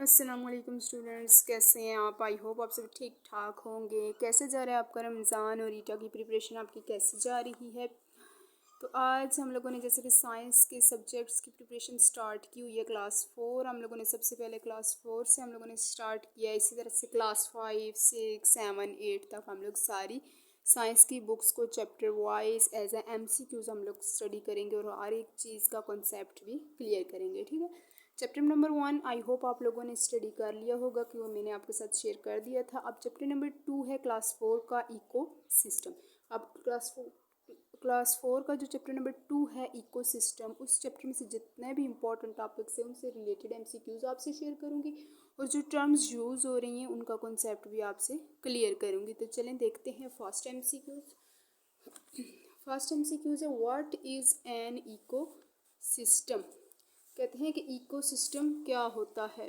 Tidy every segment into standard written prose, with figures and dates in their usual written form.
अस्सलाम वालेकुम स्टूडेंट्स, कैसे हैं आप? आई होप आप सब ठीक ठाक होंगे। कैसे जा रहा है आपका रमज़ान और ईटा की प्रिपरेशन आपकी कैसे जा रही है? तो आज हम लोगों ने जैसे कि साइंस के सब्जेक्ट्स की प्रिपरेशन स्टार्ट की हुई है। क्लास 4 हम लोगों ने सबसे पहले क्लास 4 से हम लोगों ने स्टार्ट किया। इसी तरह से क्लास 5 6 7 8 तक हम लोग सारी साइंस की बुक्स को chapter wise as a MCQs हम लोग स्टडी करेंगे और हर एक चीज़ का कॉन्सेप्ट भी क्लियर करेंगे। ठीक है, चैप्टर नंबर 1 आई होप आप लोगों ने स्टडी कर लिया होगा कि वो मैंने आपके साथ शेयर कर दिया था। अब चैप्टर नंबर 2 है क्लास 4 का इको सिस्टम। अब क्लास 4 का जो चैप्टर नंबर 2 है इको सिस्टम, उस चैप्टर में से जितने भी इंपॉर्टेंट टॉपिक्स हैं उनसे रिलेटेड MCQs आपसे शेयर करूँगी और जो टर्म्स यूज़ हो रही हैं उनका कॉन्सेप्ट भी आपसे क्लियर करूँगी। तो चलें देखते हैं फर्स्ट MCQs। फर्स्ट MCQs है what is an ecosystem. कहते हैं कि इकोसिस्टम क्या होता है।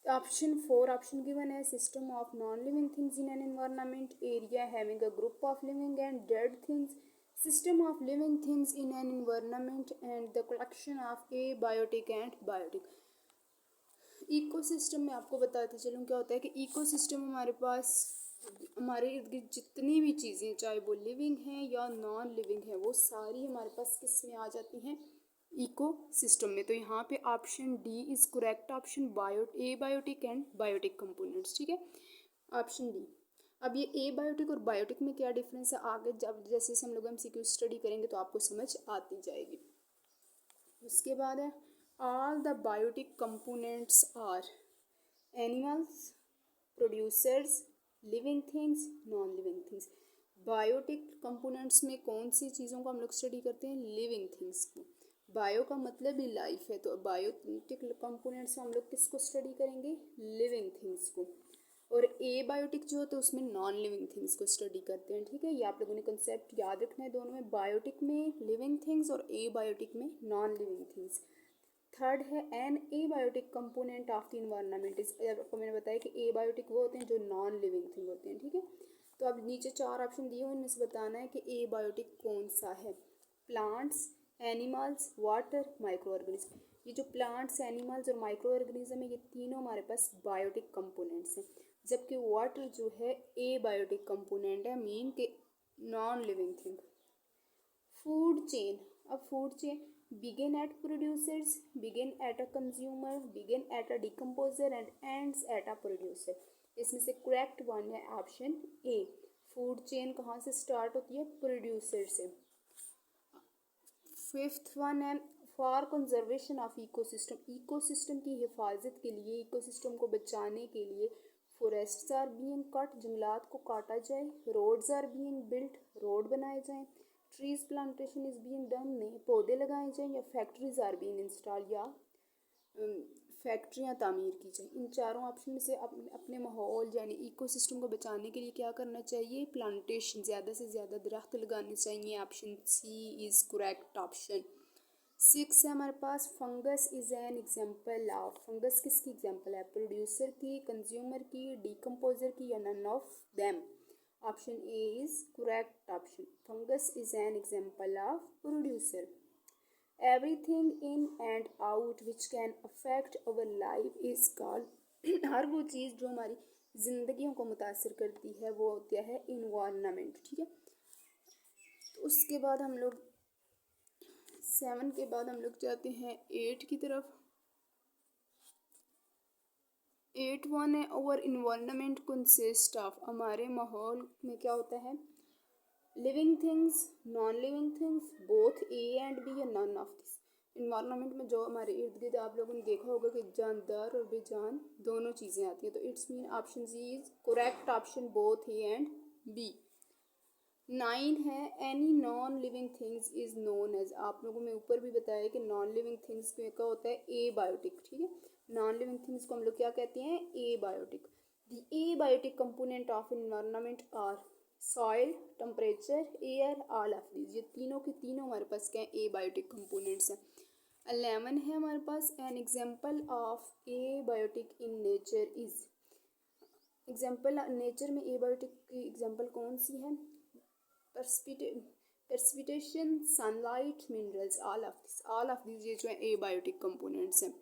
ऑप्शन 4 ऑप्शन गिवन है system of non living things in an environment area having a group of living and dead things, system of living things in an environment and the collection of abiotic and biotic. Ecosystem में आपको बताते चलूँ क्या होता है कि ecosystem हमारे पास हमारे इर्द गिर्द जितनी भी चीज़ें चाहे वो लिविंग हैं या नॉन लिविंग हैं वो सारी हमारे पास किस में आ जाती हैं, इको सिस्टम में। तो यहाँ पे option D is correct option, biotic and biotic components. ठीक है, ऑप्शन डी। अब ये ए बायोटिक और बायोटिक में क्या डिफरेंस है आगे जब जैसे हम लोग MCQ स्टडी करेंगे तो आपको समझ आती जाएगी। उसके बाद है all the biotic components are animals, producers, living things, non living things. Biotic components में कौन सी चीज़ों को हम लोग स्टडी करते हैं, लिविंग थिंग्स को। बायो का मतलब ही लाइफ है, तो बायोटिक कंपोनेंट्स में हम लोग किसको स्टडी करेंगे, लिविंग थिंग्स को। और ए बायोटिक जो होता है उसमें नॉन लिविंग थिंग्स को स्टडी करते हैं। ठीक है, ये आप लोगों ने कंसेप्ट याद रखना है दोनों में, बायोटिक में लिविंग थिंग्स और ए बायोटिक में नॉन लिविंग थिंग्स। थर्ड है an abiotic component of the environment is, आपको मैंने बताया कि ए बायोटिक वो होते हैं जो नॉन लिविंग थिंग होते हैं। ठीक है, तो अब नीचे 4 ऑप्शन दिए हुए उनमें से बताना है कि ए बायोटिक कौन सा है। Plants, animals, water, micro organism. ये जो प्लांट्स, एनिमल्स और माइक्रो ऑर्गेनिज्म है ये तीनों हमारे पास बायोटिक कंपोनेंट्स हैं, जबकि वाटर जो है ए बायोटिक कंपोनेंट है, मीन के non living thing. Food chain, अब food chain begin at producers, begin at a consumer, begin at a decomposer and ends at a producer। इसमें से करेक्ट वन है ऑप्शन ए। फूड चेन कहाँ से start होती है, producer से। Fifth one है for conservation of ecosystem, ecosystem की हिफाजत के लिए, इकोसिस्टम को बचाने के लिए फॉरेस्ट्स आर बीइंग कट, जंगलात को काटा जाए। Roads are being built, road बनाए जाएं। Trees plantation is being done, नए पौधे लगाए जाएं। या फैक्ट्रीज आर बीइंग इंस्टॉल, या फैक्ट्रियाँ तामीर की जाए। इन चारों ऑप्शन में से अपने माहौल यानी इकोसिस्टम को बचाने के लिए क्या करना चाहिए, प्लांटेशन, ज़्यादा से ज़्यादा दरख्त लगाने चाहिए। Option C is correct option. 6 है हमारे पास fungus is an example of, fungus किसकी एग्जाम्पल है, प्रोड्यूसर की, कंज्यूमर की, डिकम्पोजर की, या none of them. Option A is correct option, fungus is an example of producer. Everything in and out which can affect our life is called, हर वो चीज़ जो हमारी जिंदगियों को मुतासर करती है वो होती है इन्वायरमेंट। ठीक है, तो उसके बाद हम लोग 7 के बाद हम लोग जाते हैं 8 की तरफ। 8 वन है ओवर इन्वायरमेंट कंसिस्ट ऑफ, हमारे माहौल में क्या होता है, living things, non living things, both A and B, या नन ऑफ दिस। इन्वायरमेंट में जो हमारे इर्द गिर्द आप लोगों ने देखा होगा कि जानदार और बेजान दोनों चीज़ें आती हैं, तो it's mean option C is correct option, both A and B. 9 है any non living things is known as, आप लोगों में ऊपर भी बताया कि नॉन लिविंग थिंग्स का होता है ए बायोटिक। ठीक है, नॉन लिविंग थिंग्स को हम लोग क्या कहते हैं, abiotic. The abiotic component of environment are soil, temperature, air, all of these. ये तीनों के तीनों हमारे पास क्या है, ए बायोटिक कंपोनेंट्स हैं। 11 है हमारे पास an example of abiotic in nature is, example nature में ए बायोटिक की एग्जाम्पल कौन सी है, precipitation, sunlight, minerals, all of these ये जो है ए बायोटिक कंपोनेंट्स हैं।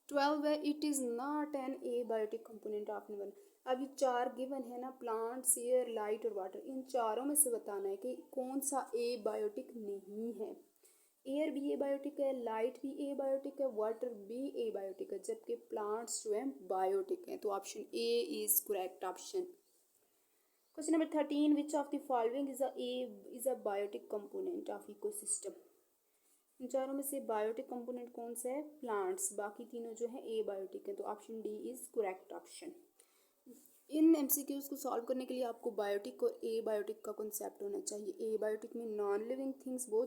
12 है it is not an abiotic component of environment. अब ये 4 गिवन है ना, प्लांट्स, एयर, लाइट और वाटर, इन चारों में से बताना है कि कौन सा एबायोटिक नहीं है। एयर भी एबायोटिक है, लाइट भी एबायोटिक है, वाटर भी एबायोटिक है, जबकि प्लांट्स जो हैं बायोटिक हैं। तो option A is correct option. Question number 13, which of the following is abiotic component of ecosystem. इन चारों में से बायोटिक कंपोनेंट कौन सा है? प्लांट्स। बाकी तीनों जो है एबायोटिक है। तो option D is correct option. In MCQs को सॉल्व करने के लिए आपको बायोटिक और एबायोटिक का कॉन्सेप्ट होना चाहिए। एबायोटिक में नॉन लिविंग थिंग्स वो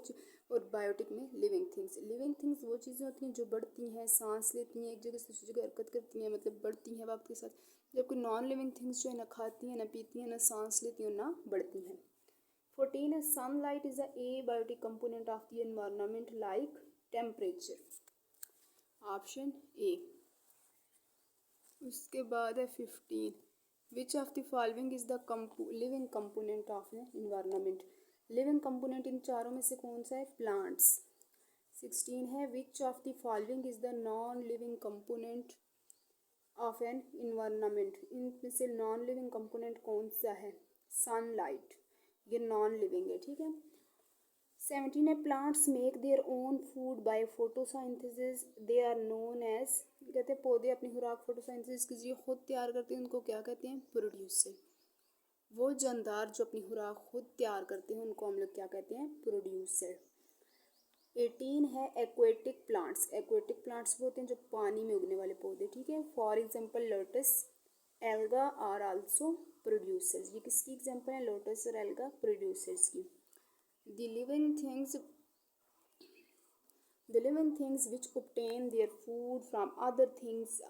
और बायोटिक में लिविंग थिंग्स। लिविंग थिंग्स वो चीज़ें होती हैं जो बढ़ती हैं, सांस लेती हैं, एक जगह से दूसरी जगह हरकत करती हैं, मतलब बढ़ती हैं वक्त के साथ, जबकि नॉन लिविंग थिंग्स जो है ना खाती हैं, ना पीती हैं, ना सांस लेती हैं, ना बढ़ती हैं। 14 है sunlight is a abiotic component of the environment like temperature. Option A. उसके बाद है 15, which of the following is the living component of the environment. Living component in चारों में से कौन सा है? प्लांट्स। 16 है which of the following is the non living component of an environment. इनमें से नॉन लिविंग कंपोनेंट कौन सा है? सनलाइट, ये नॉन लिविंग है, ठीक है। 17 है plants make their own food by photosynthesis, they are known as, कहते हैं पौधे अपनी खुराक फोटोसिंथेसिस के जरिए खुद तैयार करते हैं, उनको क्या कहते हैं? प्रोड्यूसर। वो जानदार जो अपनी खुराक खुद तैयार करते हैं उनको हम लोग क्या कहते हैं? प्रोड्यूसर। 18 है एक्वेटिक प्लांट्स। एक्वेटिक प्लांट्स वो होते हैं जो पानी में उगने वाले पौधे, ठीक है। For example lotus, algae are also producers. ये किसकी एग्जाम्पल है? लोटस और एल्गा प्रोड्यूसर्स की। The living things which obtain their food from other things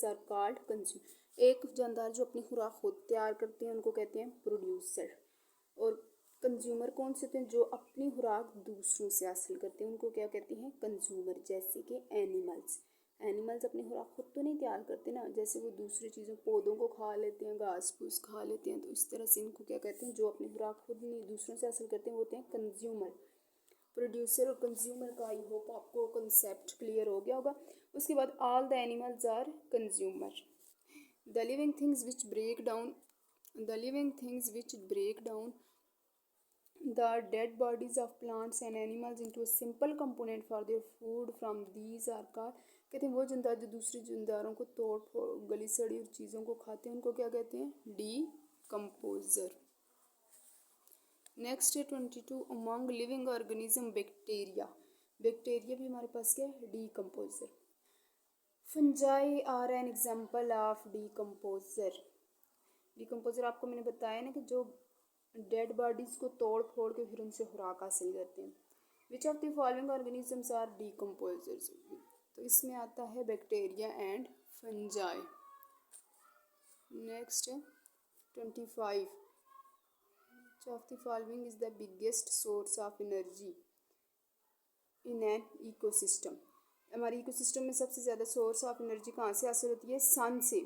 are called consumer. एक जानदार जो अपनी खुराक खुद तैयार करते हैं उनको कहते हैं प्रोड्यूसर। और कंज्यूमर कौन से होते हैं? जो अपनी खुराक दूसरों से हासिल करते हैं उनको क्या कहते हैं? कंज्यूमर। जैसे कि एनिमल्स अपनी खुराक खुद तो नहीं तैयार करते ना, जैसे वो दूसरी चीज़ों पौधों को खा लेते हैं, घास फूस खा लेते हैं, तो इस तरह से इनको क्या कहते हैं? जो अपनी खुराक खुद नहीं दूसरों से हासिल करते हैं वो होते हैं कंज्यूमर। प्रोड्यूसर और कंज्यूमर का आई होप आपको कंसेप्ट क्लियर हो गया होगा। उसके बाद all the animals are consumer. The living things which break down the dead bodies of plants and animals into a simple component for their food from these are called, कहते हैं वो जिंदा जो दूसरी जिंदारों को तोड़ फोड़ गली सड़ी और चीज़ों को खाते हैं उनको क्या कहते हैं? डीकम्पोजर। नेक्स्ट है 22, among living organism bacteria. Bacteria भी हमारे पास क्या है? Decomposer. Fungi are an example of decomposer. Decomposer आपको मैंने बताया ना कि जो डेड बॉडीज़ को तोड़ फोड़ के फिर उनसे खुराक हासिल करते हैं। Which of the following organisms are decomposers. तो इसमें आता है बैक्टीरिया एंड फंजाई। नेक्स्ट है 25, विच of the following is the biggest source of energy in an ecosystem. हमारे इकोसिस्टम में सबसे ज़्यादा सोर्स ऑफ एनर्जी कहाँ से हासिल होती है? सन से।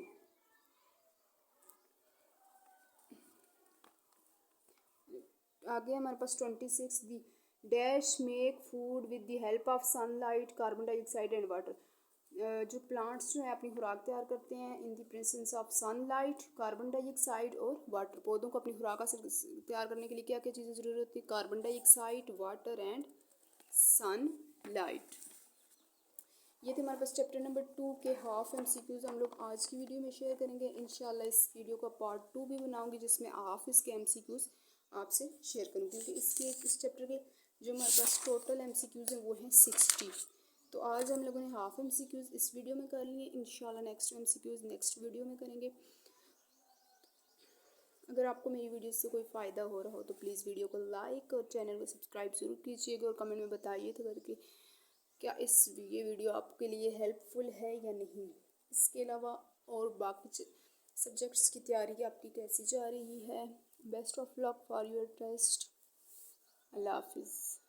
आगे हमारे पास 26, the dash make food with the help of sunlight, carbon dioxide and water. जो प्लांट्स जो है अपनी खुराक तैयार करते हैं in the presence of sunlight, carbon dioxide और वाटर। पौधों को अपनी खुराक तैयार करने के लिए क्या क्या चीज़ें ज़रूरत होती है? Carbon dioxide, water and sunlight. ये थे हमारे पास चैप्टर नंबर 2 के हाफ एमसीक्यूज़ हम लोग आज की वीडियो में शेयर करेंगे। इंशाल्लाह इस वीडियो का पार्ट 2 भी बनाऊंगी जिसमें हाफ इसके एमसीक्यूज़ आपसे शेयर करूँगी, क्योंकि इस चैप्टर के जो हमारे पास टोटल एमसीक्यूज़ हैं वो हैं 60। तो आज हम लोगों ने हाफ एमसीक्यूज़ इस वीडियो में कर लिए। इंशाल्लाह नेक्स्ट एमसीक्यूज़ नेक्स्ट वीडियो में करेंगे। अगर आपको मेरी वीडियो से कोई फ़ायदा हो रहा हो तो प्लीज़ वीडियो को लाइक और चैनल को सब्सक्राइब ज़रूर कीजिएगा और कमेंट में बताइए तो करके क्या ये वीडियो आपके लिए हेल्पफुल है या नहीं। इसके अलावा और बाकी सब्जेक्ट्स की तैयारी आपकी कैसी जा रही है? Best of luck for your test. अल्लाह हाफिज़।